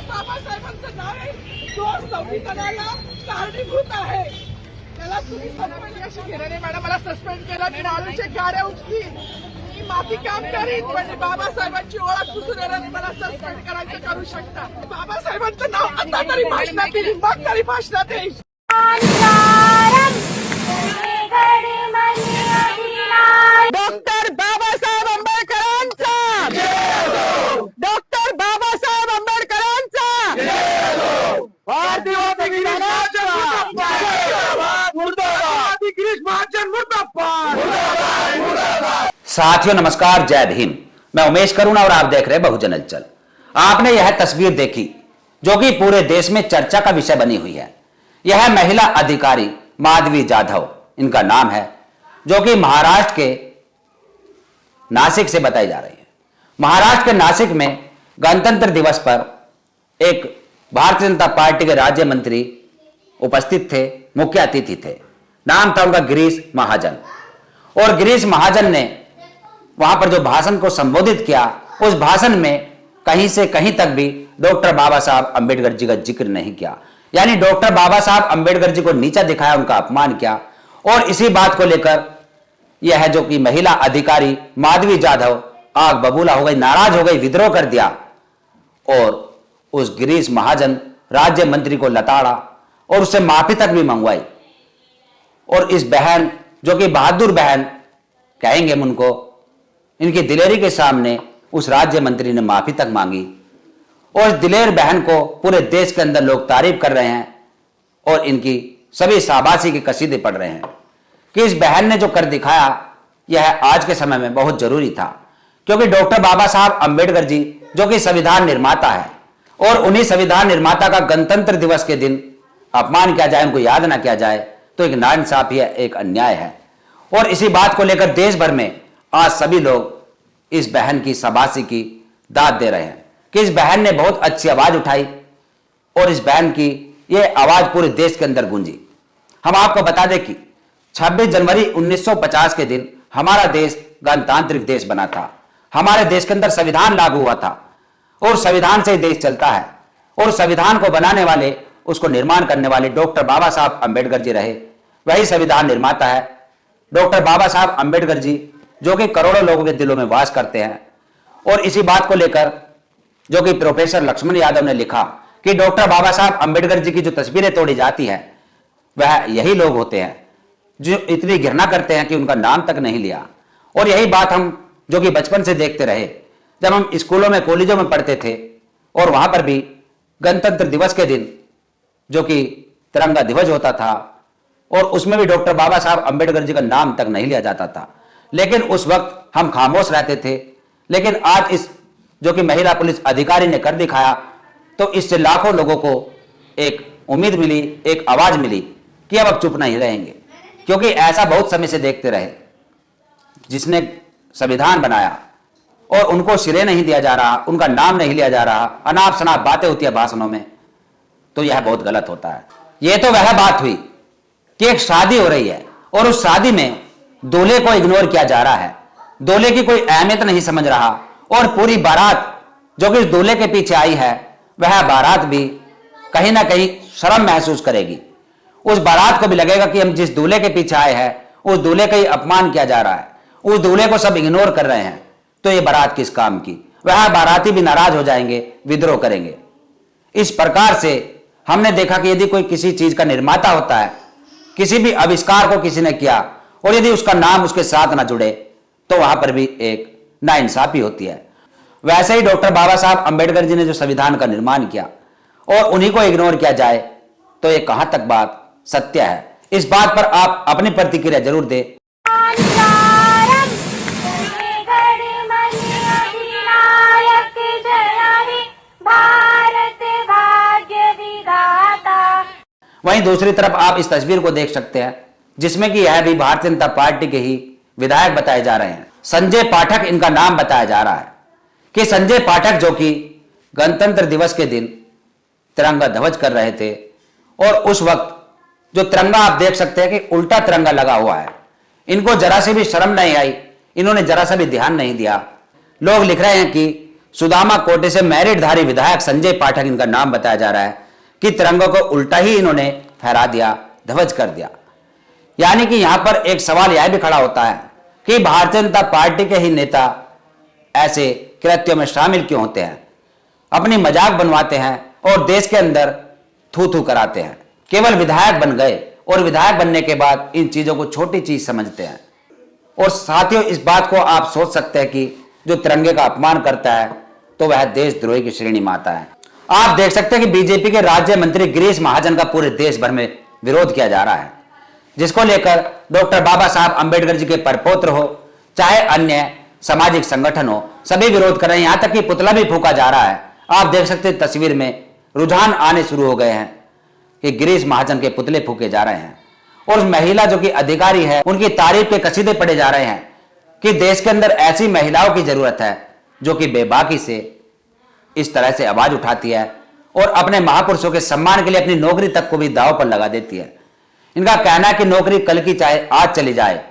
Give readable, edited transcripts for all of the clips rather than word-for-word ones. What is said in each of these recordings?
बाबासाहेबांचं नाव आहे जो संविधानाला कारणीभूत आहे. त्याला तुम्ही सन्मान अशी घेणारे मॅडम मला सस्पेंड केलं. मी नावाचे गाड्या उपसी मी माती काम करीन पण बाबासाहेबांची ओळख पुसून येणारे मला सस्पेंड करायचं करू शकता. बाबासाहेबांचं नाव आता तरी भाषणात येईल मग तरी भाषणात येईल. डॉक्टर बाबासाहेब आंबेडकरांचा डॉक्टर बाबासाहेब आंबेडकरांचा भारतीय साथियों नमस्कार, जय भीम। मैं उमेश करुणा और आप देख रहे बहुजन हलचल। आपने यह तस्वीर देखी जो कि पूरे देश में चर्चा का विषय बनी हुई है। यह महिला अधिकारी माधवी जाधव इनका नाम है, जो कि महाराष्ट्र के नासिक से बताई जा रही है। महाराष्ट्र के नासिक में गणतंत्र दिवस पर एक भारतीय जनता पार्टी के राज्य मंत्री उपस्थित थे, मुख्य अतिथि थे। नाम था उनका गिरीश महाजन। और गिरीश महाजन ने वहां पर जो भाषण को संबोधित किया, उस भाषण में कहीं से कहीं तक भी डॉक्टर बाबा साहब अंबेडकर जी का जिक्र नहीं किया। यानी डॉक्टर बाबा साहब अंबेडकर जी को नीचा दिखाया, उनका अपमान किया। और इसी बात को लेकर यह जो कि महिला अधिकारी माधवी जाधव आग बबूला हो गई, नाराज हो गई, विद्रोह कर दिया और उस गिरीश महाजन राज्य मंत्री को लताड़ा और उससे माफी तक भी मंगवाई। और इस बहन जो कि बहादुर बहन कहेंगे उनको, इनकी दिलेरी के सामने उस राज्य मंत्री ने माफी तक मांगी। और इस दिलेर बहन को पूरे देश के अंदर लोग तारीफ कर रहे हैं और इनकी सभी शाबाशी के कसीदे पढ़ रहे हैं कि इस बहन ने जो कर दिखाया यह आज के समय में बहुत जरूरी था। क्योंकि डॉक्टर बाबा साहब अंबेडकर जी जो कि संविधान निर्माता है और उन्हीं संविधान निर्माता का गणतंत्र दिवस के दिन अपमान किया जाए, उनको याद ना किया जाए, तो एक नाइंसाफी है, एक अन्याय है। और इसी बात को लेकर देश भर में आज सभी लोग इस बहन की शाबाशी की दाद दे रहे हैं कि इस बहन ने बहुत अच्छी आवाज उठाई और इस बहन की यह आवाज पूरे देश के अंदर गूंजी। हम आपको बता दें कि 26 जनवरी 1950 के दिन हमारा देश गणतांत्रिक देश बना था। हमारे देश के अंदर संविधान लागू हुआ था और संविधान से ही देश चलता है। और संविधान को बनाने वाले, उसको निर्माण करने वाले डॉक्टर बाबा साहब अंबेडकर जी रहे। वही संविधान निर्माता है डॉक्टर बाबा साहब अंबेडकर जी, जो कि करोड़ों लोगों के दिलों में वास करते हैं। और इसी बात को लेकर जो कि प्रोफेसर लक्ष्मण यादव ने लिखा कि डॉक्टर बाबा साहब अंबेडकर जी की जो तस्वीरें तोड़ी जाती है वह यही लोग होते हैं जो इतनी घृणा करते हैं कि उनका नाम तक नहीं लिया। और यही बात हम जो कि बचपन से देखते रहे, जब हम स्कूलों में कॉलेजों में पढ़ते थे और वहां पर भी गणतंत्र दिवस के दिन जो कि तिरंगा ध्वज होता था और उसमें भी डॉक्टर बाबा साहब अंबेडकर जी का नाम तक नहीं लिया जाता था। लेकिन उस वक्त हम खामोश रहते थे। लेकिन आज इस जो कि महिला पुलिस अधिकारी ने कर दिखाया, तो इससे लाखों लोगों को एक उम्मीद मिली, एक आवाज मिली कि अब चुप नहीं रहेंगे। क्योंकि ऐसा बहुत समय से देखते रहे, जिसने संविधान बनाया और उनको सिरे नहीं दिया जा रहा, उनका नाम नहीं लिया जा रहा, अनाप शनाप बातें होती है भाषणों में, तो यह बहुत गलत होता है। यह तो वह बात हुई कि एक शादी हो रही है और उस शादी में दूल्हे को इग्नोर किया जा रहा है, दूल्हे की कोई अहमियत नहीं समझ रहा। और पूरी बारात जो कि दूल्हे के पीछे आई है, वह बारात भी कहीं ना कहीं शर्म महसूस करेगी। उस बारात को भी लगेगा कि हम जिस दूल्हे के पीछे आए हैं उस दूल्हे का ही अपमान किया जा रहा है, उस दूल्हे को सब इग्नोर कर रहे हैं, तो ये बारात किस काम की। वह बाराती भी नाराज हो जाएंगे, विद्रोह करेंगे। इस प्रकार से हमने देखा कि यदि कोई किसी चीज का निर्माता होता है, किसी भी आविष्कार को किसी ने किया और यदि उसका नाम उसके साथ ना जुड़े, तो वहां पर भी एक नाइंसाफी होती है। वैसे ही डॉक्टर बाबा साहब अंबेडकर जी ने जो संविधान का निर्माण किया और उन्हीं को इग्नोर किया जाए, तो ये कहां तक बात सत्य है। इस बात पर आप अपनी प्रतिक्रिया जरूर दें। वहीं दूसरी तरफ आप इस तस्वीर को देख सकते हैं, जिसमें कि यह भी भारतीय जनता पार्टी के ही विधायक बताए जा रहे हैं। संजय पाठक इनका नाम बताया जा रहा है कि संजय पाठक जो कि गणतंत्र दिवस के दिन तिरंगा ध्वज कर रहे थे और उस वक्त जो तिरंगा आप देख सकते हैं कि उल्टा तिरंगा लगा हुआ है, इनको जरा से भी शर्म नहीं आई, इन्होंने जरा सा भी ध्यान नहीं दिया। लोग लिख रहे हैं कि सुदामा कोटे से मैरिटधारी विधायक संजय पाठक इनका नाम बताया जा रहा है कि तिरंगे को उल्टा ही इन्होंने फहरा दिया, ध्वज कर दिया। यानी कि यहां पर एक सवाल यह भी खड़ा होता है कि भारतीय जनता पार्टी के ही नेता ऐसे कृत्यों में शामिल क्यों होते हैं, अपनी मजाक बनवाते हैं और देश के अंदर थू थू कराते हैं। केवल विधायक बन गए और विधायक बनने के बाद इन चीजों को छोटी चीज समझते हैं। और साथियों, इस बात को आप सोच सकते हैं कि जो तिरंगे का अपमान करता है तो वह देशद्रोही की श्रेणी में आता है। आप देख सकते हैं कि बीजेपी के राज्य मंत्री गिरीश महाजन का पूरे देश भर में विरोध किया जा रहा है, जिसको लेकर डॉक्टर बाबा साहब अंबेडकर जी के परपौत्र हो चाहे अन्य सामाजिक संगठन हो, सभी विरोध कर रहे हैं। यहां तक कि पुतला भी फूका जा रहा है। आप देख सकते हैं तस्वीर में रुझान आने शुरू हो गए हैं कि गिरीश महाजन के पुतले फूके जा रहे हैं और महिला जो कि अधिकारी है उनकी तारीफ के कसीदे पढ़े जा रहे हैं कि देश के अंदर ऐसी महिलाओं की जरूरत है जो कि बेबाकी से इस तरह से आवाज उठाती है और अपने महापुरुषों के सम्मान के लिए अपनी नौकरी तक को भी दांव पर लगा देती है। इनका कहना है कि नौकरी कल की चाहे आज चली जाए,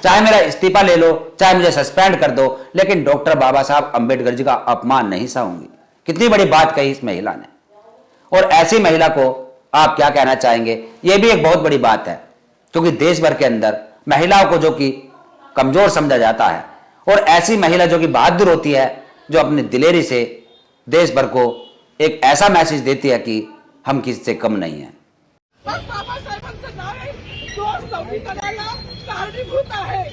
चाहे मेरा इस्तीफा ले लो, चाहे मुझे सस्पेंड कर दो, लेकिन डॉक्टर बाबा साहब अंबेडकर जी का अपमान नहीं सहूंगी। कितनी बड़ी बात कही इस महिला ने। और ऐसी महिला को आप क्या कहना चाहेंगे? यह भी एक बहुत बड़ी बात है, क्योंकि देश भर के अंदर महिलाओं को जो कि कमजोर समझा जाता है और ऐसी महिला जो कि बहादुर होती है, जो अपनी दिलेरी से देश भर को एक ऐसा मैसेज देती है कि हम किसी से कम नहीं है। बस बाबासाहेबांचं नाव आहे, तो संविधानाला कारणीभूत आहे।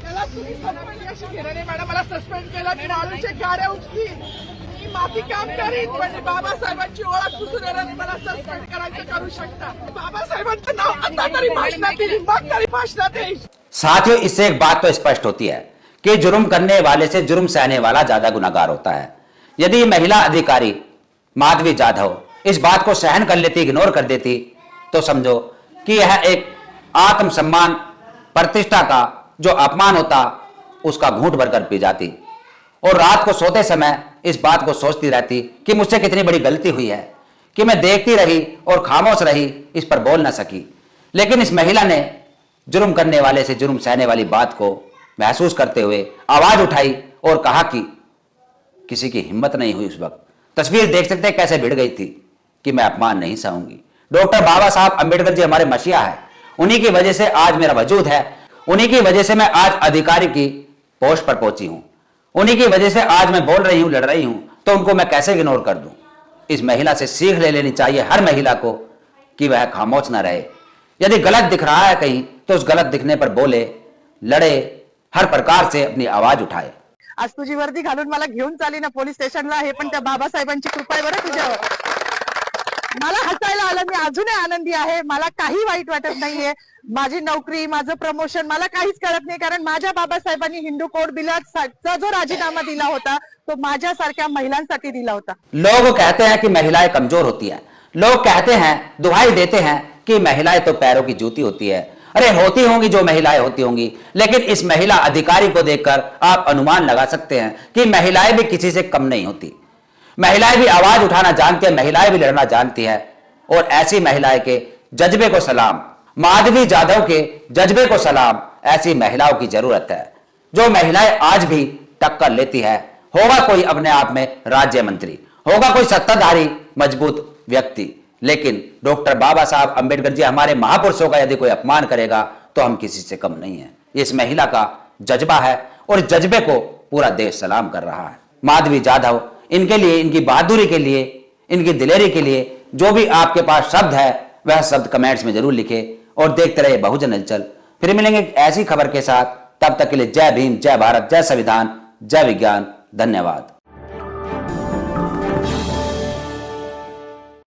त्याला तुम्ही सन्माननीय हिराणे मॅडम सस्पेंड केलं की वाळूचे गाडे उपसील, मी माती काम करीन, म्हणजे बाबासाहेबांची ओळख पुसून येणारे मला सस्पेंड करायचं करू शकता। बाबासाहेबांचं नाव आता तरी भाषणात येईल, मग तरी भाषणात येईल। साथियों, इससे एक बात तो स्पष्ट होती है कि जुर्म करने वाले से जुर्म सहने वाला ज्यादा गुनाहगार होता है। यदि महिला अधिकारी माधवी जाधव इस बात को सहन कर लेती, इग्नोर कर देती, तो समझो कि यह एक आत्मसम्मान प्रतिष्ठा का जो अपमान होता उसका घूंट भरकर पी जाती और रात को सोते समय इस बात को सोचती रहती कि मुझसे कितनी बड़ी गलती हुई है कि मैं देखती रही और खामोश रही, इस पर बोल ना सकी। लेकिन इस महिला ने जुर्म करने वाले से जुर्म सहने वाली बात को महसूस करते हुए आवाज उठाई और कहा कि किसी की हिम्मत नहीं हुई। उस वक्त तस्वीर देख सकते हैं कैसे भिड़ गई थी कि मैं अपमान नहीं सहूंगी। डॉक्टर बाबा साहब अंबेडकर जी हमारे मसीहा है, उन्हीं की वजह से आज मेरा वजूद है, उन्हीं की वजह से मैं आज अधिकारी की पोस्ट पर पहुंची हूं, उन्हीं की वजह से आज मैं बोल रही हूं, लड़ रही हूं, तो उनको मैं कैसे इग्नोर कर दूं। इस महिला से सीख ले लेनी चाहिए हर महिला को कि वह खामोश ना रहे। यदि गलत दिख रहा है कहीं तो उस गलत दिखने पर बोले, लढे, हर प्रकार से अपनी आवाज उठाए। आज तुझी वर्दी घालून मला घेऊन चाली ना पोलीस स्टेशनला, हे पण त्या बाबासाहेबांची कृपा आहे बरं तुझ्यावर। मला हसायला आलं, मी अजूनही आनंदी आहे, मला काही वाईट वाटत नाहीये। माझी नोकरी, माझं प्रमोशन मला काहीच कळत नाही, कारण माझ्या बाबासाहेबांनी हिंदू कोड बिलाचा जो राजीनामा दिला होता तो माझ्यासारख्या महिलांसाठी दिला होता। लोग कहते हैं कि महिलाएं कमजोर होती हैं, लोग कहते हैं, दुहाई देते हैं कि महिलाएं तो पैरों की जूती होती है। अरे होती होंगी जो महिलाएं होती होंगी, लेकिन इस महिला अधिकारी को देखकर आप अनुमान लगा सकते हैं कि महिलाएं भी किसी से कम नहीं होती। महिलाएं भी आवाज उठाना जानती है, महिलाएं भी लड़ना जानती है और ऐसी महिलाएं के जज्बे को सलाम, माधवी जाधव के जज्बे को सलाम। ऐसी महिलाओं की जरूरत है जो महिलाएं आज भी टक्कर लेती है। होगा कोई अपने आप में राज्य मंत्री, होगा कोई सत्ताधारी मजबूत व्यक्ति, लेकिन डॉक्टर बाबा साहब अंबेडकर जी हमारे महापुरुषों का यदि कोई अपमान करेगा तो हम किसी से कम नहीं है। इस महिला का जज्बा है और इस जज्बे को पूरा देश सलाम कर रहा है। माधवी जाधव, इनके लिए, इनकी बहादुरी के लिए, इनकी दिलेरी के लिए जो भी आपके पास शब्द है वह शब्द कमेंट्स में जरूर लिखे और देखते रहे बहुजन हलचल। फिर मिलेंगे एक ऐसी खबर के साथ, तब तक के लिए जय भीम, जय भारत, जय संविधान, जय विज्ञान। धन्यवाद।